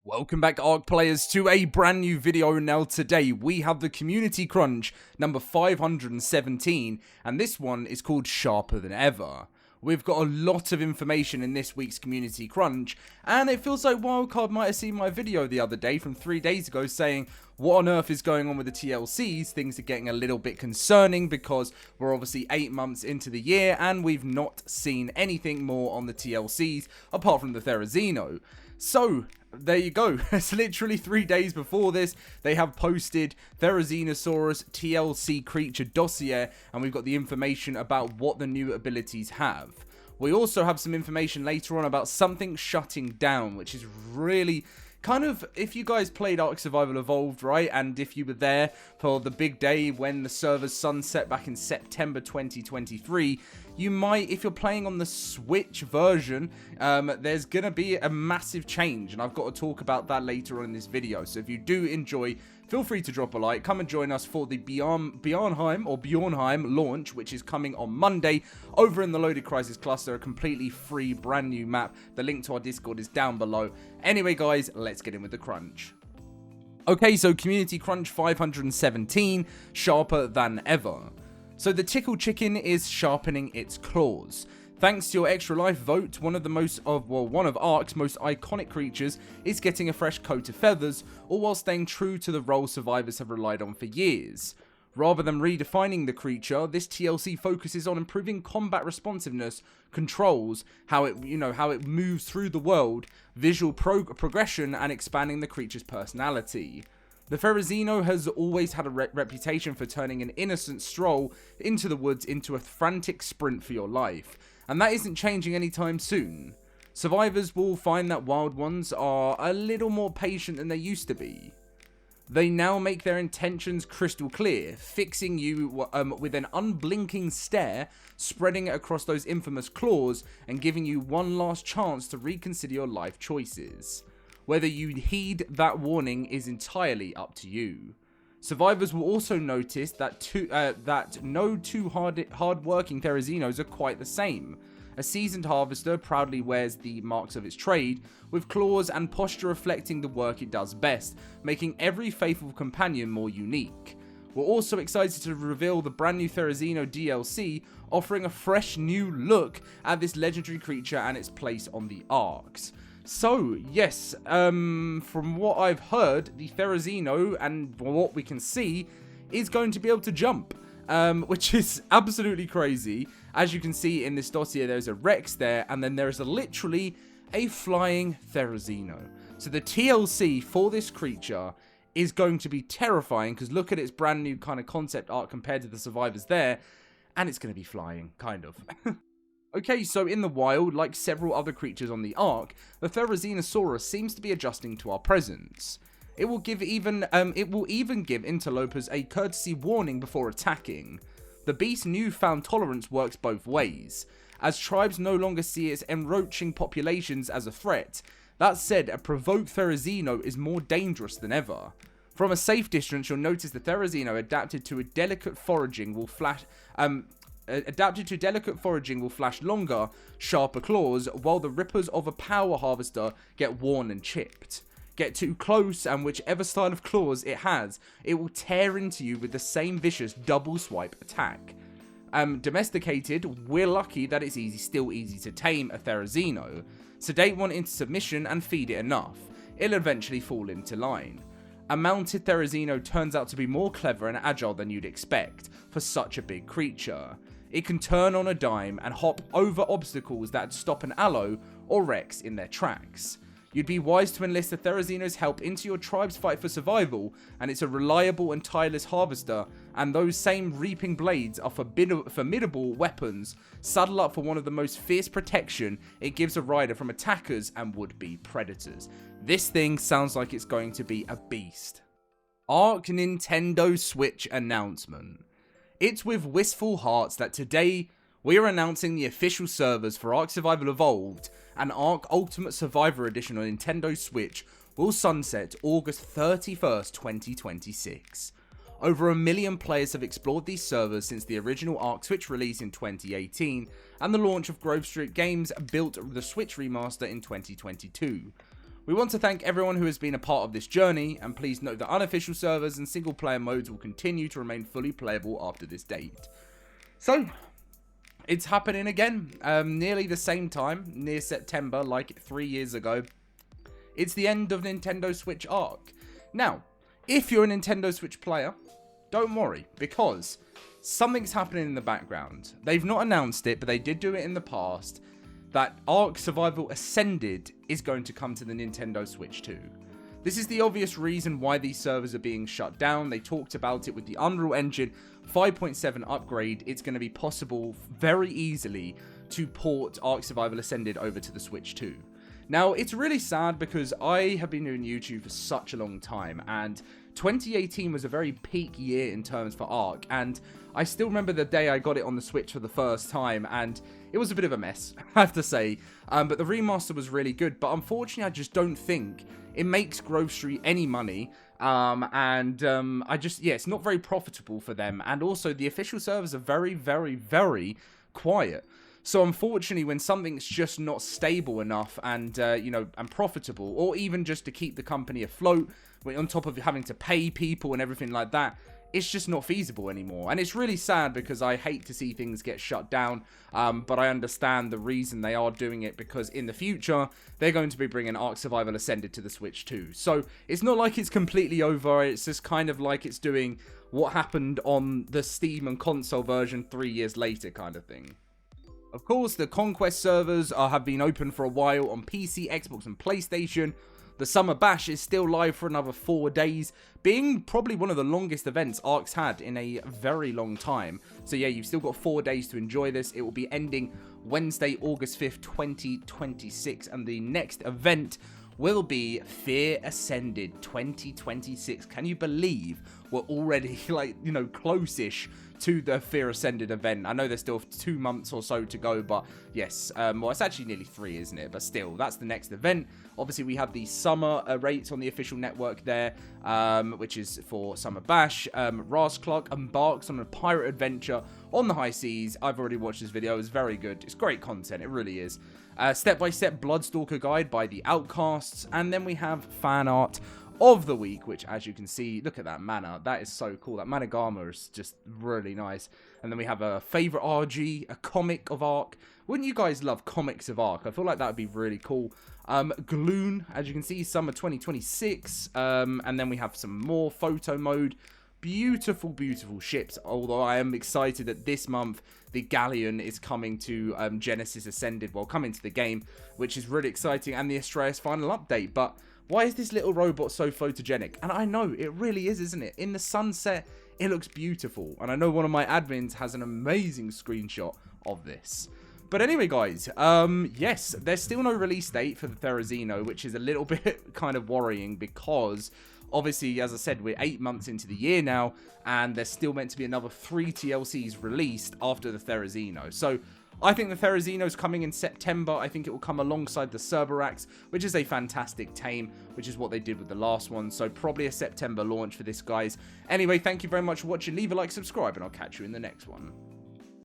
Welcome back, ARK players, to a brand new video. Now today we have the community crunch number 517, and this one is called Sharper Than Ever. We've got a lot of information in this week's community crunch, and it feels like Wildcard might have seen my video the other day from 3 days ago saying, what on earth is going on with the TLCs? Things are getting a little bit concerning because we're obviously 8 months into the year and we've not seen anything more on the TLCs apart from the Therizino. So, there you go. It's literally 3 days before this. They have posted Therizinosaurus TLC creature dossier, and we've got the information about what the new abilities have. We also have some information later on about something shutting down, which is really kind of, if you guys played Ark Survival Evolved, right, and if you were there for the big day when the servers sunset back in September 2023, you might, if you're playing on the Switch version, there's going to be a massive change, and I've got to talk about that later on in this video. So if you do enjoy, feel free to drop a like, come and join us for the Bjornheim launch, which is coming on Monday over in the LoadedCrysis cluster, a completely free brand new map. The link to our Discord is down below. Anyway guys, let's get in with the crunch. Okay, so Community Crunch 517, Sharper Than Ever. So the Tickle Chicken is sharpening its claws. Thanks to your extra life vote, one of ARK's most iconic creatures is getting a fresh coat of feathers, all while staying true to the role survivors have relied on for years. Rather than redefining the creature, this TLC focuses on improving combat responsiveness, controls, how it moves through the world, visual progression, and expanding the creature's personality. The Therizino has always had a reputation for turning an innocent stroll into the woods into a frantic sprint for your life, and that isn't changing anytime soon. Survivors will find that wild ones are a little more patient than they used to be. They now make their intentions crystal clear, fixing you with an unblinking stare, spreading it across those infamous claws, and giving you one last chance to reconsider your life choices. Whether you heed that warning is entirely up to you. Survivors will also notice that no two hard-working Therizinos are quite the same. A seasoned harvester proudly wears the marks of its trade, with claws and posture reflecting the work it does best, making every faithful companion more unique. We're also excited to reveal the brand new Therizino DLC, offering a fresh new look at this legendary creature and its place on the ARKs. So, yes, from what I've heard, the Therizino, and what we can see, is going to be able to jump, which is absolutely crazy. As you can see in this dossier, there's a Rex there, and then there's literally a flying Therizino. So the TLC for this creature is going to be terrifying, because look at its brand new kind of concept art compared to the survivors there, and it's going to be flying, kind of. Okay, so in the wild, like several other creatures on the ARK, the Therizinosaurus seems to be adjusting to our presence. It will even give interlopers a courtesy warning before attacking. The beast's newfound tolerance works both ways, as tribes no longer see its encroaching populations as a threat. That said, a provoked Therizino is more dangerous than ever. From a safe distance, you'll notice the Therizino adapted to delicate foraging will flash longer, sharper claws, while the rippers of a power harvester get worn and chipped. Get too close, and whichever style of claws it has, it will tear into you with the same vicious double swipe attack. Domesticated, we're lucky that it's still easy to tame a Therizino. Sedate one into submission and feed it enough. It'll eventually fall into line. A mounted Therizino turns out to be more clever and agile than you'd expect for such a big creature. It can turn on a dime and hop over obstacles that stop an Allo or Rex in their tracks. You'd be wise to enlist the Therizino's help into your tribe's fight for survival, and it's a reliable and tireless harvester, and those same reaping blades are formidable weapons. Saddle up for one of the most fierce protection it gives a rider from attackers and would-be predators. This thing sounds like it's going to be a beast. ARK Nintendo Switch announcement. It's with wistful hearts that today we are announcing the official servers for Ark Survival Evolved and Ark Ultimate Survivor Edition on Nintendo Switch will sunset August 31st, 2026. Over 1 million players have explored these servers since the original Ark Switch release in 2018 and the launch of Grove Street Games built the Switch remaster in 2022. We want to thank everyone who has been a part of this journey, and please note that unofficial servers and single player modes will continue to remain fully playable after this date. So, it's happening again, nearly the same time, near September, like 3 years ago. It's the end of Nintendo Switch ARK. Now, if you're a Nintendo Switch player, don't worry, because something's happening in the background. They've not announced it, but they did do it in the past, that ARK Survival Ascended is going to come to the Nintendo Switch 2. This is the obvious reason why these servers are being shut down. They talked about it with the Unreal Engine 5.7 upgrade. It's going to be possible very easily to port ARK Survival Ascended over to the Switch 2. Now, it's really sad because I have been doing YouTube for such a long time, and 2018 was a very peak year in terms for ARK, and I still remember the day I got it on the Switch for the first time, and it was a bit of a mess, I have to say, but the remaster was really good. But unfortunately, I just don't think it makes Grove Street any money, it's not very profitable for them, and also the official servers are very, very, very quiet. So unfortunately, when something's just not stable enough and, and profitable, or even just to keep the company afloat, on top of having to pay people and everything like that, it's just not feasible anymore. And it's really sad because I hate to see things get shut down, but I understand the reason they are doing it, because in the future, they're going to be bringing ARK Survival Ascended to the Switch 2. So it's not like it's completely over, it's just kind of like it's doing what happened on the Steam and console version 3 years later kind of thing. Of course, the Conquest servers have been open for a while on PC, Xbox, and PlayStation. The Summer Bash is still live for another 4 days, being probably one of the longest events ARK's had in a very long time. So yeah, you've still got 4 days to enjoy this. It will be ending Wednesday, August 5th, 2026, and the next event will be Fear Ascended 2026. Can you believe we're already, close-ish to the Fear Ascended event? I know there's still 2 months or so to go, but yes, well, it's actually nearly 3, isn't it? But still, that's the next event. Obviously, we have the summer rates on the official network there, which is for Summer Bash. Ras Clark embarks on a pirate adventure on the high seas. I've already watched this video. It's very good. It's great content. It really is. Step-by-step Bloodstalker guide by the Outcasts. And then we have fan art of the week, which, as you can see, look at that mana. That is so cool. That Managama is just really nice. And then we have a favorite RG, a comic of ARK. Wouldn't you guys love comics of ARK? I feel like that would be really cool. Gloon, as you can see, summer 2026. And then we have some more photo mode. Beautiful, beautiful ships. Although I am excited that this month the Galleon is coming to Genesis Ascended, well, coming to the game, which is really exciting. And the Astraeus final update. But why is this little robot so photogenic? And I know, it really is, isn't it? In the sunset, it looks beautiful. And I know one of my admins has an amazing screenshot of this. But anyway, guys, yes, there's still no release date for the Therizino, which is a little bit kind of worrying because, obviously, as I said, we're 8 months into the year now, and there's still meant to be another 3 TLCs released after the Therizino. So I think the Therizino is coming in September. I think it will come alongside the Cerberax, which is a fantastic tame, which is what they did with the last one. So probably a September launch for this, guys. Anyway, thank you very much for watching. Leave a like, subscribe, and I'll catch you in the next one.